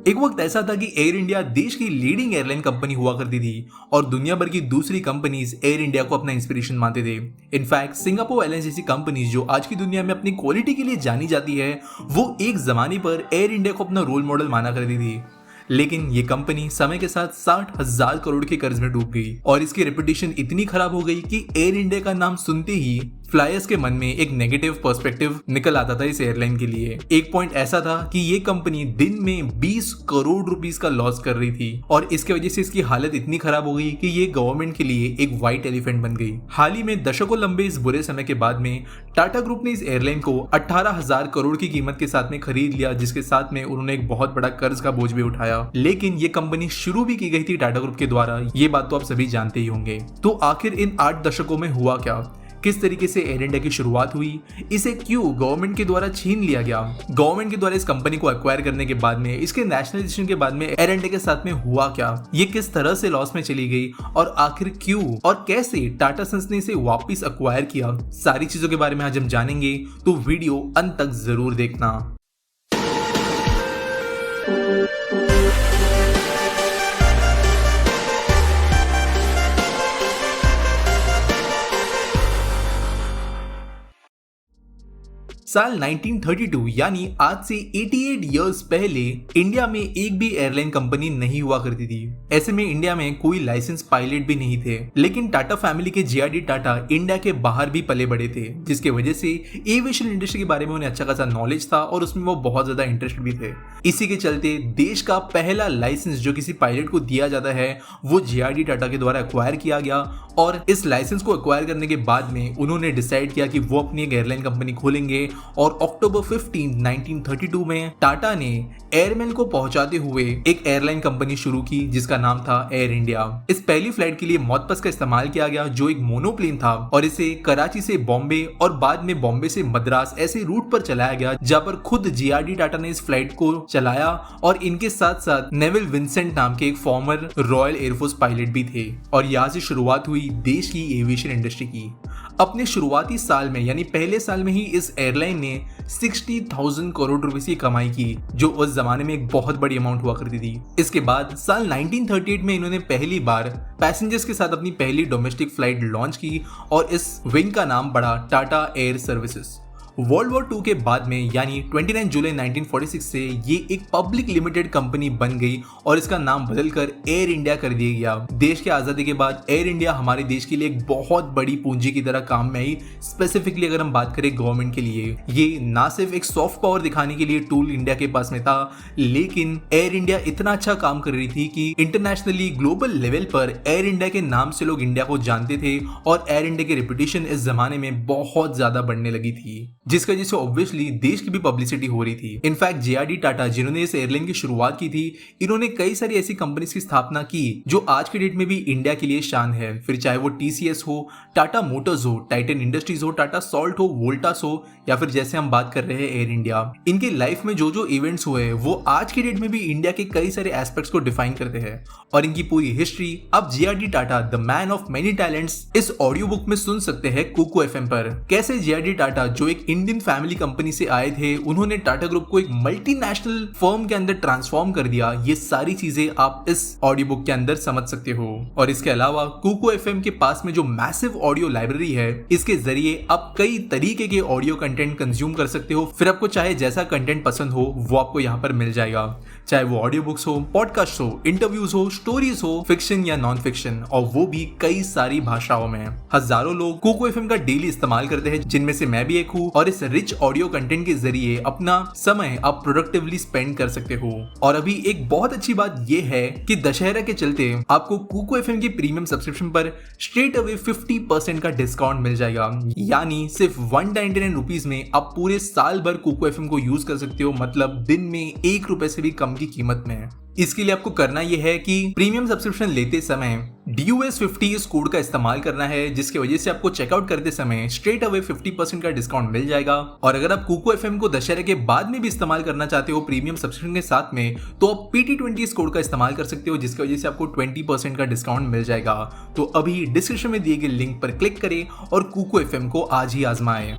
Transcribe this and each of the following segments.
एक वक्त ऐसा था कि एयर इंडिया देश की लीडिंग एयरलाइन कंपनी हुआ करती थी और दुनिया भर की दूसरी कंपनीज एयर इंडिया को अपना इंस्पिरेशन मानते थे। इनफैक्ट सिंगापुर एयरलाइंस जैसी कंपनीज जो आज की दुनिया में अपनी क्वालिटी के लिए जानी जाती है, वो एक जमाने पर एयर इंडिया को अपना रोल मॉडल माना करती थी। लेकिन ये कंपनी समय के साथ 60,000 करोड़ के कर्ज में डूब गई और इसकी रेपुटेशन इतनी खराब हो गई कि एयर इंडिया का नाम सुनते ही फ्लायर्स के मन में एक नेगेटिव पर्सपेक्टिव निकल आता था इस एयरलाइन के लिए। एक पॉइंट ऐसा था कि ये कंपनी दिन में 20 करोड़ रुपीस का लॉस कर रही थी और इसके वजह से इसकी हालत इतनी खराब हो गई कि ये गवर्नमेंट के लिए एक व्हाइट एलिफेंट बन गई। हाल ही में दशकों लंबे इस बुरे समय के बाद में टाटा ग्रुप ने इस एयरलाइन को 18,000 करोड़ की कीमत के साथ में खरीद लिया, जिसके साथ में उन्होंने एक बहुत बड़ा कर्ज का बोझ भी उठाया। लेकिन ये कंपनी शुरू भी की गई थी टाटा ग्रुप के द्वारा, ये बात तो आप सभी जानते ही होंगे। तो आखिर इन 8 दशकों में हुआ क्या, किस तरीके से एयर इंडिया की शुरुआत हुई, इसे क्यों गवर्नमेंट के द्वारा छीन लिया गया, गवर्नमेंट के द्वारा इस कंपनी को एक्वायर करने के बाद में, इसके नेशनलाइजेशन के बाद में एयर इंडिया के साथ में हुआ क्या, ये किस तरह से लॉस में चली गई और आखिर क्यों और कैसे टाटा सन्स ने इसे वापस एक्वायर किया, सारी चीजों के बारे में आज हम जानेंगे। तो वीडियो अंत तक जरूर देखना। साल 1932 यानी आज से 88 इयर्स पहले इंडिया में एक भी एयरलाइन कंपनी नहीं हुआ करती थी। ऐसे में इंडिया में कोई लाइसेंस पायलट भी नहीं थे। लेकिन टाटा फैमिली के जे.आर.डी. टाटा इंडिया के बाहर भी पले बड़े थे, जिसके वजह से एविएशन इंडस्ट्री के बारे में उन्हें अच्छा खासा नॉलेज था और उसमें वो बहुत ज्यादा इंटरेस्ट भी थे। इसी के चलते देश का पहला लाइसेंस जो किसी पायलट को दिया जाता है वो जे.आर.डी. टाटा के द्वारा एक्वायर किया गया और इस लाइसेंस को एक्वायर करने के बाद में उन्होंने डिसाइड किया कि वो अपनी एक एयरलाइन कंपनी खोलेंगे और अक्टूबर 15, 1932 में टाटा ने एयरमेल को पहुंचाते हुए एक एयरलाइन कंपनी शुरू की जिसका नाम था एयर इंडिया। इस पहली फ्लाइट के लिए मॉडबस का इस्तेमाल किया गया जो एक मोनोप्लेन था और इसे कराची से बॉम्बे और बाद में बॉम्बे से मद्रास ऐसे रूट पर चलाया गया, जहां पर खुद जे.आर.डी. टाटा ने इस फ्लाइट को चलाया और इनके साथ साथ नेविल विंसेंट नाम के एक फॉर्मर रॉयल एयरफोर्स पायलट भी थे। और यहाँ से शुरुआत हुई देश की एविएशन इंडस्ट्री की। अपने शुरुआती साल में यानी पहले साल में ही इस एयरलाइन ने 60,000 करोड़ रुपए की कमाई की, जो उस जमाने में एक बहुत बड़ी अमाउंट हुआ करती थी। इसके बाद साल 1938 में इन्होंने पहली बार पैसेंजर्स के साथ अपनी पहली डोमेस्टिक फ्लाइट लॉन्च की और इस विंग का नाम पड़ा Tata air services. World war 2 के बाद में यानी 29 जुलाई 1946 से ये एक पब्लिक लिमिटेड कंपनी बन गई और इसका नाम बदलकर एयर इंडिया कर दिया गया। देश के आज़ादी के बाद एयर इंडिया हमारे देश के लिए एक बहुत बड़ी पूंजी की तरह काम में आई। स्पेसिफिकली अगर हम बात करें गवर्नमेंट के लिए, ये ना सिर्फ एक सॉफ्ट पावर दिखाने के लिए टूल इंडिया के पास में था, लेकिन एयर इंडिया इतना अच्छा काम कर रही थी कि इंटरनेशनली ग्लोबल लेवल पर एयर इंडिया के नाम से लोग इंडिया को जानते थे और एयर इंडिया की रेपुटेशन इस जमाने में बहुत ज्यादा बढ़ने लगी थी, जिसकी वजह से ऑब्वियसली देश की भी पब्लिसिटी हो रही थी। In fact JRD. टाटा जिन्होंने इस एयरलाइन की शुरुआत की थी, इन्होंने कई सारी ऐसी कंपनीज की स्थापना की जो आज के डेट में भी इंडिया के लिए शान है। फिर चाहे वो टीसीएस हो, टाटा मोटर्स हो, टाइटन इंडस्ट्रीज हो, टाटा सॉल्ट हो, वोल्टास हो या फिर जैसे हम बात कर रहे हैं एयर इंडिया। इनके लाइफ में जो जो इवेंट्स हुए वो आज के डेट में भी इंडिया के कई सारे एस्पेक्ट्स को डिफाइन करते हैं और इनकी पूरी हिस्ट्री अब JRD. Tata the man of many talents इस ऑडियो बुक में सुन सकते हैं कुकू एफएम पर। कैसे जे.आर.डी. टाटा जो एक इंडियन फैमिली कंपनी से आए थे, उन्होंने टाटा ग्रुप को एक मल्टीनेशनल फर्म के अंदर ट्रांसफॉर्म कर दिया, ये सारी चीजें आप इस ऑडियो बुक के अंदर समझ सकते हो। और इसके अलावा कुकू एफएम के पास में जो मैसिव ऑडियो लाइब्रेरी है, इसके जरिए आप कई तरीके के ऑडियो कंटेंट कंज्यूम कर सकते हो। फिर आपको चाहे जैसा कंटेंट पसंद हो वो आपको यहाँ पर मिल जाएगा, चाहे वो ऑडियो बुक्स हो, पॉडकास्ट हो, इंटरव्यूज हो, स्टोरीज हो, फिक्शन या नॉन फिक्शन, और वो भी कई सारी भाषाओं में। हजारों लोग कुकू एफएम का डेली इस्तेमाल करते हैं, जिनमें से मैं भी एक हूँ, और इस रिच ऑडियो कंटेंट के जरिए अपना समय आप प्रोडक्टिवली स्पेंड कर सकते हो। और अभी एक बहुत अच्छी बात यह है कि दशहरा के चलते आपको कुकू एफएम की प्रीमियम सब्सक्रिप्शन पर स्ट्रेट अवे 50% का डिस्काउंट मिल जाएगा। यानी सिर्फ 199 रुपीज में आप पूरे साल भर कुकू एफएम को यूज कर सकते हो, मतलब दिन में ₹1 से भी कम की कीमत में। इसके लिए आपको करना यह है कि प्रीमियम सब्सक्रिप्शन लेते समय DUS50 इस कोड का इस्तेमाल करना है, जिसकी वजह से आपको चेकआउट करते समय स्ट्रेट अवे 50% का डिस्काउंट मिल जाएगा। और अगर आप कुकू एफएम को दशहरे के बाद में भी इस्तेमाल करना चाहते हो प्रीमियम सब्सक्रिप्शन के साथ में, तो आप PT20 इस कोड का इस्तेमाल कर सकते हो, जिसकी वजह से आपको 20% का डिस्काउंट मिल जाएगा। तो अभी डिस्क्रिप्शन में दिए गए लिंक पर क्लिक करें और कुकू एफएम को आज ही आजमाएं।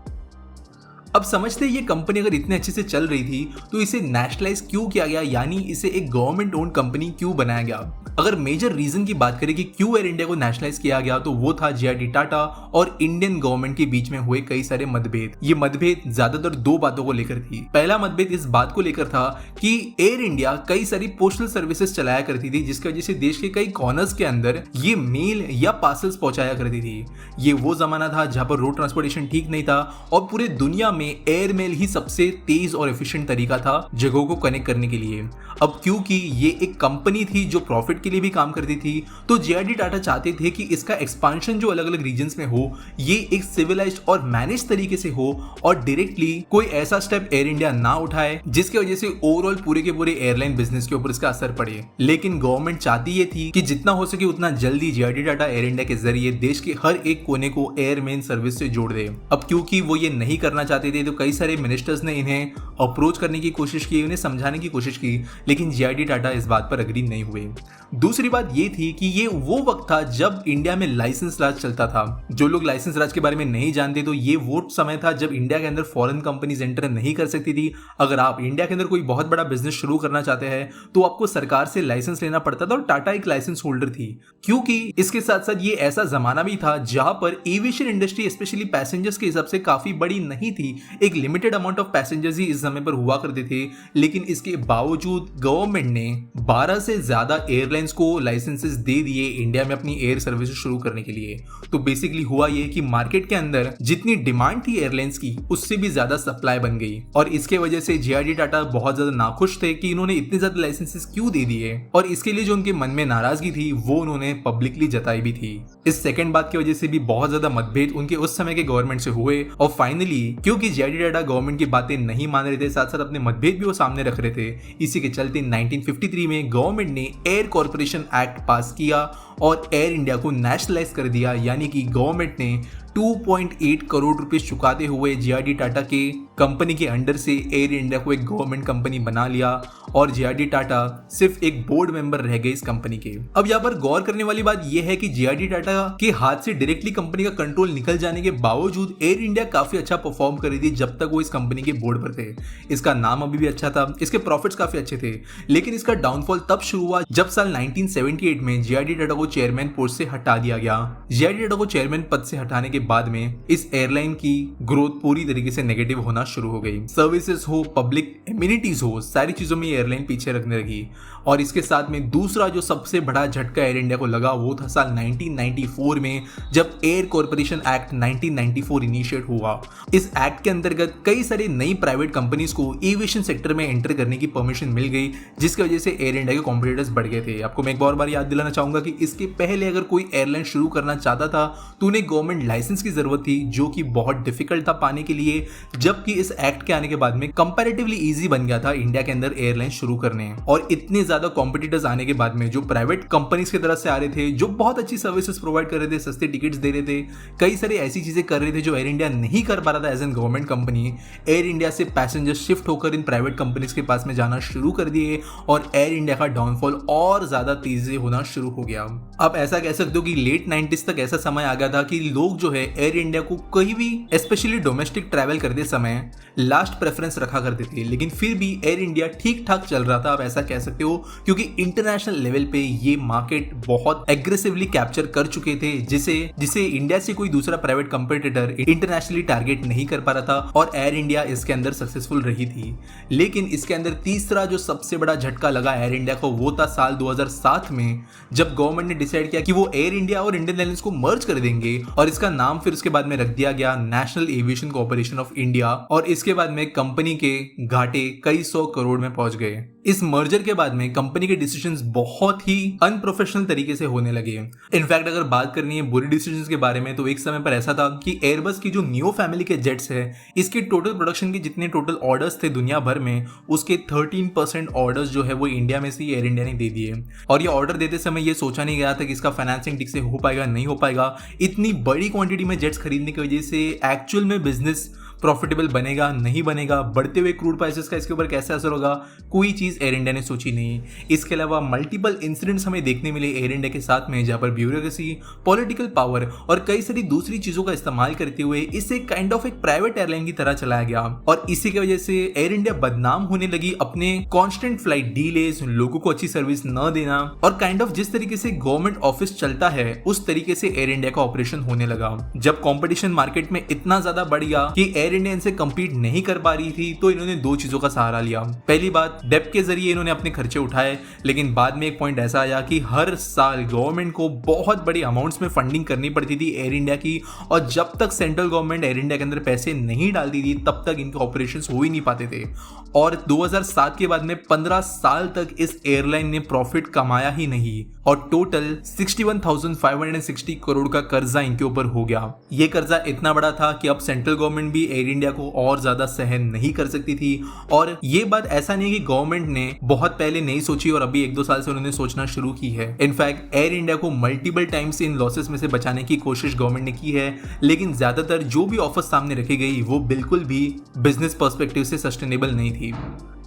अब समझते हैं ये कंपनी अगर इतने अच्छे से चल रही थी तो इसे नेशनलाइज क्यों किया गया, यानी इसे एक गवर्नमेंट ओन्ड कंपनी क्यों बनाया गया। अगर मेजर रीजन की बात करें कि क्यों एयर इंडिया को नेशनलाइज किया गया तो वो था जे.आर.डी. टाटा और इंडियन गवर्नमेंट के बीच में हुए कई सारे मतभेद। ये मतभेद ज्यादातर दो बातों को लेकर थी। पहला मतभेद इस बात को लेकर था कि एयर इंडिया कई सारी पोस्टल सर्विसेज चलाया करती थी, जिसकी वजह से देश के कई कॉर्नर्स के अंदर ये मेल या पार्सल्स पहुंचाया करती थी। ये वो जमाना था जहां पर रोड ट्रांसपोर्टेशन ठीक नहीं था और पूरे दुनिया में एयर मेल ही सबसे तेज और एफिशिएंट तरीका था जगहों को कनेक्ट करने के लिए। अब क्योंकि ये एक कंपनी थी जो प्रॉफिट के लिए भी काम करती थी, तो जे.आर.डी. टाटा चाहते थे कि इसका एक्सपांशन जो अलग अलग रीजन्स में हो ये एक सिविलाइज्ड और मैनेज तरीके से हो और डायरेक्टली कोई ऐसा स्टेप एयर इंडिया ना उठाए जिसकी वजह से ओवरऑल पूरे के पूरे एयरलाइन बिजनेस के ऊपर इसका असर पड़े। लेकिन गवर्नमेंट चाहती ये थी कि जितना हो सके उतना जल्दी जे.आर.डी. टाटा एयर इंडिया के जरिए देश के हर एक कोने को एयर मेल सर्विस से जोड़ दे। अब क्योंकि वो ये नहीं करना चाहते थे तो कई सारे मिनिस्टर्स ने इन्हें अप्रोच करने की कोशिश की, उन्हें समझाने की कोशिश की, लेकिन जे.आर.डी. टाटा इस बात पर अग्री नहीं हुए। दूसरी बात ये थी कि ये वो वक्त था जब इंडिया में लाइसेंस राज चलता था। जो लोग लाइसेंस राज के बारे में नहीं जानते तो ये वो समय था जब इंडिया के अंदर फॉरेन कंपनीज एंटर नहीं कर सकती थी। अगर आप इंडिया के अंदर कोई बहुत बड़ा बिजनेस शुरू करना चाहते हैं तो आपको सरकार से लाइसेंस लेना पड़ता था और टाटा एक लाइसेंस होल्डर थी। क्योंकि इसके साथ साथ ये ऐसा जमाना भी था जहां पर एविएशन इंडस्ट्री स्पेशली पैसेंजर्स के हिसाब से काफी बड़ी नहीं थी। एक लिमिटेड अमाउंट ऑफ पैसेंजर्स ही इस समय पर हुआ करते थे, लेकिन इसके बावजूद गवर्नमेंट ने 12 से ज्यादा एयरलाइंस को लाइसेंसेस दे दिए इंडिया में अपनी एयर सर्विस शुरू करने के लिए। तो बेसिकली हुआ ये कि मार्केट के अंदर जितनी डिमांड थी एयरलाइंस की उससे भी ज्यादा सप्लाई बन गई और इसके वजह से जे.आर.डी. टाटा बहुत ज्यादा नाखुश थे कि इन्होंने इतने ज्यादा लाइसेंसेस क्यों दे दिए और इसके लिए जो उनके मन में नाराजगी थी वो उन्होंने पब्लिकली जताई भी थी। इस सेकंड बात की वजह से भी बहुत ज्यादा मतभेद उनके उस समय के गवर्नमेंट से हुए और फाइनली क्योंकि जे.आर.डी. टाटा गवर्नमेंट की बातें नहीं मान रहे थे, साथ साथ अपने मतभेद भी वो सामने रख रहे थे, इसी के चलते 1953 में गवर्नमेंट ने एयर कॉर्पोरेशन एक्ट पास किया और एयर इंडिया को नेशनलाइज कर दिया। यानी कि गवर्नमेंट ने 2.8 करोड़ रुपए चुकाते हुए जे.आर.डी. टाटा के कंपनी के अंडर से एयर इंडिया को एक गवर्नमेंट कंपनी बना लिया और जे.आर.डी. टाटा सिर्फ एक बोर्ड मेंबर रह गए इस कंपनी के। अब यहाँ पर गौर करने वाली बात यह है कि जे.आर.डी. टाटा के हाथ से डायरेक्टली कंपनी का कंट्रोल निकल जाने के बावजूद एयर इंडिया काफी अच्छा परफॉर्म कर रही थी जब तक वो इस कंपनी के बोर्ड पर थे। इसका नाम अभी भी अच्छा था, इसके प्रॉफिट्स काफी अच्छे थे, लेकिन इसका डाउनफॉल तब शुरू हुआ जब साल 1978 में जे.आर.डी. टाटा को चेयरमैन पोस्ट से हटा दिया गया। जे.आर.डी. टाटा को चेयरमैन पद से हटाने के बाद में इस एयरलाइन की ग्रोथ पूरी तरीके से नेगेटिव होना शुरू हो गई। सर्विसेज हो, पब्लिक एमिनिटीज हो, सारी चीजों में एयरलाइन पीछे रखने लगी और इसके साथ में दूसरा जो सबसे बड़ा झटका एयर इंडिया को लगा वो था साल 1994 में जब एयर कॉर्पोरेशन एक्ट 1994 इनिशिएट हुआ। इस एक्ट के अंतर्गत कई सारी नई प्राइवेट कंपनीज को एविएशन सेक्टर में एंटर करने की परमिशन मिल गई, जिसकी वजह से एयर इंडिया के कॉम्पिटिटर्स बढ़ गए थे। आपको मैं एक बार याद दिलाना चाहूंगा कि इसके पहले अगर कोई एयरलाइन शुरू करना चाहता था तो उन्हें गवर्नमेंट लाइसेंस की जरूरत थी, जो कि बहुत डिफिकल्ट था पाने के लिए, जबकि इस एक्ट के आने के बाद में कंपैरेटिवली इजी बन गया था इंडिया के अंदर एयरलाइन शुरू करने। और इतने ज्यादा कॉम्पिटिटर्स आने के बाद में जो प्राइवेट कंपनीज की तरफ से आ रहे थे, जो बहुत अच्छी सर्विसेज प्रोवाइड कर रहे थे, सस्ते टिकट्स दे रहे थे, कई सारी ऐसी चीजें कर रहे थे जो एयर इंडिया नहीं कर पा रहा था as an government company. Air India से पैसेंजर शिफ्ट होकर इन प्राइवेट कंपनीज के पास में जाना शुरू कर दिए और एयर इंडिया का डाउनफॉल और ज्यादा तेजी से होना शुरू हो गया। अब ऐसा कह सकते हो कि लेट 90s तक ऐसा समय आ गया था कि लोग जो है एयर इंडिया को कहीं भी स्पेशली डोमेस्टिक ट्रैवल करते समय लास्ट प्रेफरेंस रखा करते थे, लेकिन फिर भी एयर इंडिया ठीक ठाक चल रहा था, आप ऐसा कह सकते हो, क्योंकि इंटरनेशनल लेवल पे ये मार्केट बहुत एग्रेसिवली कैप्चर कर चुके थे, जिसे इंडिया से कोई दूसरा प्राइवेट कंपटीटर इंटरनेशनली टारगेट नहीं कर पा रहा था और एयर इंडिया इसके अंदर सक्सेसफुल रही थी। लेकिन इसके अंदर तीसरा जो सबसे बड़ा झटका लगा एयर इंडिया को वो था साल 2007 में, जब गवर्नमेंट ने डिसाइड किया कि वो एयर इंडिया और इंडियन एयरलाइंस को मर्ज कर देंगे और इसका नाम फिर उसके बाद में रख दिया गया national aviation corporation of India. और इसके बाद में कंपनी के घाटे कई 100 करोड़ में पहुंच गए। इस मर्जर के बाद में कंपनी के डिसीजंस बहुत ही अनप्रोफेशनल तरीके से होने लगे। इनफैक्ट अगर बात करनी है बुरी डिसीजंस के बारे में तो एक समय पर ऐसा था कि एयरबस की जो नियो फैमिली के जेट्स है, इसके टोटल प्रोडक्शन के जितने टोटल ऑर्डर्स थे दुनिया भर में, उसके 13% ऑर्डर्स जो है वो इंडिया में से एयर इंडिया ने दे दिए। और ये ऑर्डर देते समय ये सोचा नहीं गया था कि इसका फाइनेंसिंग ठीक से हो पाएगा नहीं हो पाएगा। इतनी बड़ी क्वांटिटी में जेट्स खरीदने की वजह से एक्चुअल में बिजनेस प्रॉफिटेबल बनेगा नहीं बनेगा, बढ़ते हुए क्रूड प्राइसेस का इसके ऊपर कैसे असर होगा, कोई चीज एयर इंडिया ने सोची नहीं। इसके अलावा मल्टीपल इंसिडेंट्स हमें देखने मिले एयर इंडिया के साथ में, जहां पर ब्यूरोक्रेसी, पॉलिटिकल पावर और कई सारी दूसरी चीजों का इस्तेमाल करते हुए इसे काइंड ऑफ एक प्राइवेट एयरलाइन की तरह चलाया गया और इसी की वजह से एयर इंडिया बदनाम होने लगी अपने कांस्टेंट फ्लाइट डिलेज, लोगों को अच्छी सर्विस न देना और काइंड ऑफ जिस तरीके से गवर्नमेंट ऑफिस चलता है उस तरीके से एयर इंडिया का ऑपरेशन होने लगा। जब कंपटीशन मार्केट में इतना ज्यादा बढ़ गया कि एयर इंडिया इनसे कम्पीट नहीं कर पा रही थी, तो इन्होंने दो चीजों का सहारा लिया। पहली बात, डेब्ट के जरिए इन्होंने अपने खर्चे उठाए, लेकिन बाद में एक पॉइंट ऐसा आया कि हर साल गवर्नमेंट को बहुत बड़ी अमाउंट्स में फंडिंग करनी पड़ती थी एयर इंडिया की, और जब तक सेंट्रल गवर्नमेंट एयर इंडिया के अंदर पैसे नहीं डालती थी तब तक इनके ऑपरेशंस हो ही नहीं पाते थे। और 2007 के बाद में 15 साल तक इस एयरलाइन ने प्रॉफिट कमाया ही नहीं और टोटल 61,560 करोड़ का कर्जा इनके ऊपर हो गया। ये कर्जा इतना बड़ा था कि अब सेंट्रल गवर्नमेंट भी एयर इंडिया को और ज्यादा सहन नहीं कर सकती थी। और ये बात ऐसा नहीं कि गवर्नमेंट ने बहुत पहले नहीं सोची और अभी 1-2 साल से उन्होंने सोचना शुरू की है। इनफैक्ट एयर इंडिया को मल्टीपल टाइम्स इन लॉसेस में से बचाने की कोशिश गवर्नमेंट ने की है, लेकिन ज्यादातर जो भी ऑफर सामने रखी गई वो बिल्कुल भी बिजनेस पर्सपेक्टिव से सस्टेनेबल नहीं थी।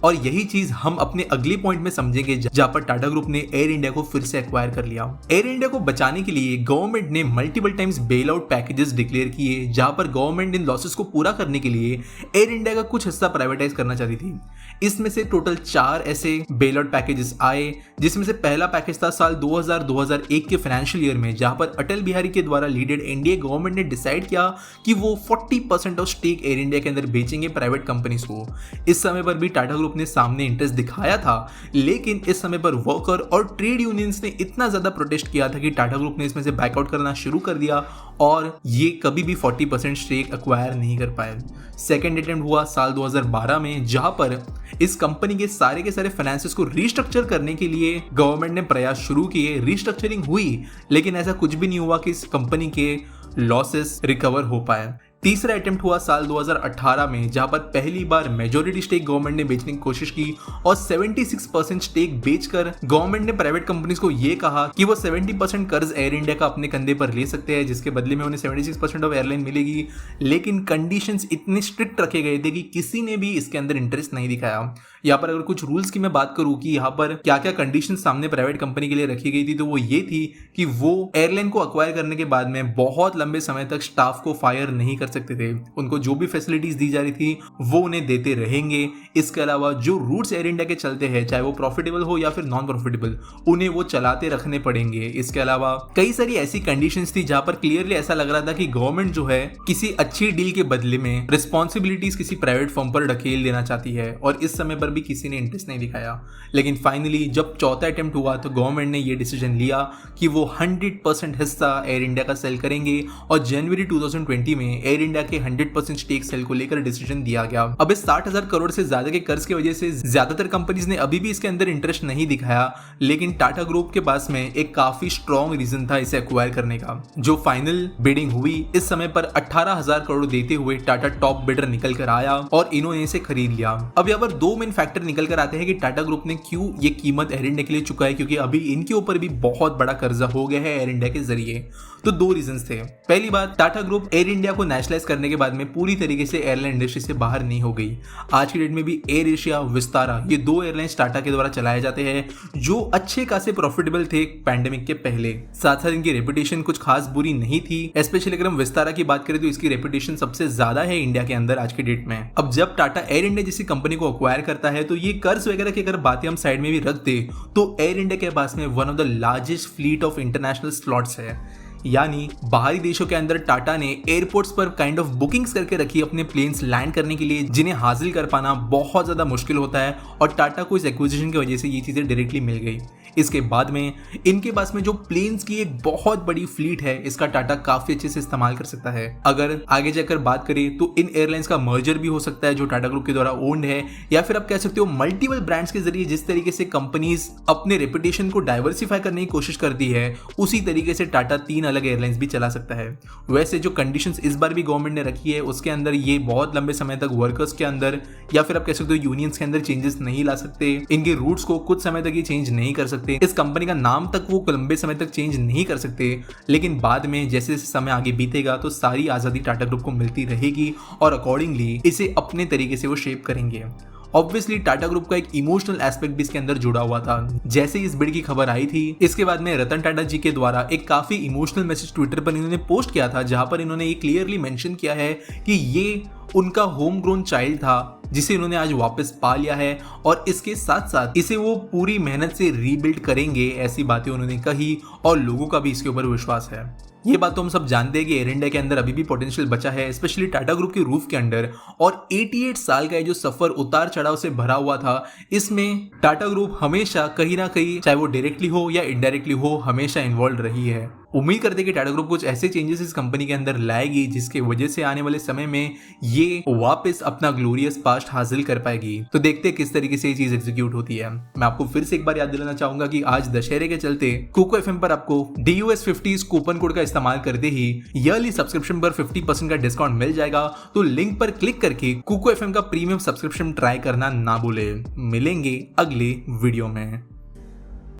और यही चीज हम अपने अगले पॉइंट में समझेंगे जहां पर टाटा ग्रुप ने एयर इंडिया को फिर से एक्वायर कर लिया। एयर इंडिया को बचाने के लिए गवर्नमेंट ने multiple times bail out packages declare किए, जहां पर गवर्नमेंट इन लॉसेस को पूरा करने के लिए एयर इंडिया का कुछ हिस्सा प्राइवेटाइज करना चाहती थी। इसमें से टोटल 4 ऐसे बेल आउट पैकेजेस आए, जिसमें से पहला पैकेज था साल 2000-2001 के फाइनेंशियल ईयर में, जहां पर अटल बिहारी के द्वारा लीडेड एनडीए गवर्नमेंट ने डिसाइड किया कि वो 40% ऑफ स्टेक एयर इंडिया के अंदर बेचेंगे प्राइवेट कंपनीज को। इस समय पर भी टाटा ग्रुप ने सामने इंटरेस्ट दिखाया था, लेकिन इस समय पर वर्कर और ट्रेड यूनियंस ने इतना ज्यादा प्रोटेस्ट किया था कि टाटा ग्रुप ने इसमें से बैकआउट करना शुरू कर दिया और ये कभी भी 40% स्टेक एक्वायर नहीं कर पाए। सेकेंड अटेम्प्ट हुआ साल 2012 में, जहां पर इस कंपनी के सारे फाइनेंसेस को रीस्ट्रक्चर करने के लिए गवर्नमेंट ने प्रयास शुरू किए। रीस्ट्रक्चरिंग हुई, लेकिन ऐसा कुछ भी नहीं हुआ कि इस कंपनी के लॉसेस रिकवर हो पाए। तीसरा अटेम्प्ट हुआ साल 2018 में, जहां पर पहली बार मेजॉरिटी स्टेक गवर्नमेंट ने बेचने की कोशिश की और 76% स्टेक बेचकर गवर्नमेंट ने प्राइवेट कंपनीज को यह कहा कि वो 70% कर्ज एयर इंडिया का अपने कंधे पर ले सकते हैं, जिसके बदले में उन्हें 76% ऑफ एयरलाइन मिलेगी। लेकिन कंडीशंस इतने स्ट्रिक्ट रखे गए थे कि किसी ने भी इसके अंदर इंटरेस्ट नहीं दिखाया। यहाँ पर अगर कुछ रूल्स की मैं बात करूं कि यहाँ पर क्या क्या कंडीशन सामने प्राइवेट कंपनी के लिए रखी गई थी, तो वो ये थी कि वो एयरलाइन को अक्वायर करने के बाद में बहुत लंबे समय तक स्टाफ को फायर नहीं कर सकते थे। उनको जो भी फैसिलिटीज दी जा रही थी वो उन्हें देते रहेंगे। इसके अलावा जो रूट्स एयर इंडिया के चलते हैं, चाहे वो प्रॉफिटेबल हो या फिर नॉन प्रॉफिटेबल, उन्हें वो चलाते रखने पड़ेंगे। इसके अलावा कई सारी ऐसी कंडीशंस थी जहां पर क्लियरली ऐसा लग रहा था कि गवर्नमेंट जो है किसी अच्छी डील के बदले में रिस्पॉन्सिबिलिटीज किसी प्राइवेट फर्म पर ढकेल देना चाहती है, और इस समय पर भी किसी ने इंटरेस्ट नहीं दिखाया। लेकिन फाइनली जब चौथा अटेम्प्ट हुआ तो गवर्नमेंट ने ये डिसीजन लिया कि वो 100% हिस्सा एयर इंडिया का सेल करेंगे और जनवरी 2020 में एयर इंडिया के 100% स्टेक सेल को लेकर डिसीजन दिया गया। अब इस 60,000 करोड़ से ज्यादा के कर्ज की वजह से ज्यादातर कंपनीज ने अभी भी इसके अंदर इंटरेस्ट नहीं दिखाया, लेकिन टाटा ग्रुप के पास में एक काफी स्ट्रॉन्ग रीजन था इसे एक्वायर करने का। जो फाइनल बिडिंग हुई, इस समय पर 18,000 करोड़ देते हुए टाटा टॉप बिडर निकल कर आया और इन्होंने इसे खरीद लिया। अब यहाँ पर दो मेन फैक्टर निकल कर आते हैं कि टाटा ग्रुप ने क्यों ये कीमत एयर इंडिया के लिए चुका है, क्योंकि अभी इनके ऊपर भी बहुत बड़ा कर्जा हो गया है एयर इंडिया के जरिए। तो दो रीजंस थे। पहली बात, टाटा ग्रुप एयर इंडिया को नेशनलाइज करने के बाद में पूरी तरीके से एयरलाइन इंडस्ट्री से बाहर नहीं हो गई। आज की डेट में भी एयर एशिया, विस्तारा, ये दो एयरलाइंस टाटा के द्वारा चलाए जाते हैं जो अच्छे खासे प्रॉफिटेबल थे पैंडेमिक के पहले। साथ साथ इनकी रेपुटेशन कुछ खास बुरी नहीं थी। स्पेशली अगर हम विस्तारा की बात करें तो इसकी रेपुटेशन सबसे ज्यादा है इंडिया के अंदर आज की डेट में। अब जब टाटा एयर इंडिया जैसी कंपनी को अक्वायर करता है तो ये कर्ज वगैरह की अगर बातें हम साइड में भी रख दे तो एयर इंडिया के पास में one of the largest fleet of international slots है। यानी बाहरी देशों के अंदर टाटा ने एयरपोर्ट्स पर काइंड ऑफ बुकिंग्स करके रखी अपने प्लेन्स लैंड करने के लिए, जिन्हें हासिल कर पाना बहुत ज्यादा मुश्किल होता है, और टाटा को इस एक्विजिशन की वजह से ये चीजें डायरेक्टली मिल गई। इसके बाद में इनके पास में जो प्लेन्स की एक बहुत बड़ी फ्लीट है, इसका टाटा काफी अच्छे से इस्तेमाल कर सकता है। अगर आगे जाकर बात करें तो इन एयरलाइंस का मर्जर भी हो सकता है जो टाटा ग्रुप के द्वारा ओन्ड है, या फिर आप कह सकते हो मल्टीपल ब्रांड्स के जरिए जिस तरीके से कंपनीज अपने रेपुटेशन को डाइवर्सिफाई करने की कोशिश करती है, उसी तरीके से टाटा 3 अलग एयरलाइंस भी चला सकता है। वैसे जो कंडीशंस इस बार भी गवर्नमेंट ने रखी है उसके अंदर ये बहुत लंबे समय तक वर्कर्स के अंदर या फिर आप कह सकते हो यूनियंस के अंदर चेंजेस नहीं ला सकते। इनके रूट्स को कुछ समय तक ये चेंज नहीं कर सकते। सकते, इस कंपनी का नाम तक वो लंबे समय तक चेंज नहीं कर सकते, लेकिन बाद में जैसे जैसे समय आगे बीतेगा तो सारी आज़ादी टाटा ग्रुप को मिलती रहेगी और अकॉर्डिंगली इसे अपने तरीके से वो शेप करेंगे। ऑब्वियसली टाटा ग्रुप का एक इमोशनल एस्पेक्ट भी इसके अंदर जुड़ा हुआ था। जैसे इस बिड की खबर आई थी, इसके बाद में रतन टाटा जी के द्वारा एक काफी इमोशनल मैसेज ट्विटर पर इन्होंने पोस्ट किया था, जहां पर इन्होंने ये क्लियरली मेंशन किया है कि ये उनका होम ग्रोन चाइल्ड था जिसे इन्होंने आज वापस पा लिया है और इसके साथ साथ इसे वो पूरी मेहनत से रीबिल्ड करेंगे, ऐसी बातें उन्होंने कही और लोगों का भी इसके ऊपर विश्वास है। ये बात तो हम सब जानते हैं कि एयर इंडिया के अंदर अभी भी पोटेंशियल बचा है, स्पेशली टाटा ग्रुप के रूफ के अंदर। और 88 साल का ये जो सफर उतार चढ़ाव से भरा हुआ था, इसमें टाटा ग्रुप हमेशा कहीं ना कहीं, चाहे वो डायरेक्टली हो या इनडायरेक्टली हो, हमेशा इन्वॉल्व रही है। उम्मीद करते हैं कि टाटा ग्रुप कुछ ऐसे चेंजेस इस कंपनी के अंदर लाएगी जिसके वजह से आने वाले समय में ये वापस अपना ग्लोरियस पास्ट हासिल कर पाएगी। तो देखते हैं किस तरीके से ये चीज एग्जीक्यूट होती है। मैं आपको फिर से एक बार याद दिलाना चाहूंगा कि आज दशहरे के चलते कुको एफएम पर आपको DUS50 कूपन कोड का इस्तेमाल करते ही ईयरली सब्सक्रिप्शन पर 50% का डिस्काउंट मिल जाएगा। तो लिंक पर क्लिक करके कुको एफएम का प्रीमियम सब्सक्रिप्शन ट्राई करना ना भूले। मिलेंगे अगले वीडियो में।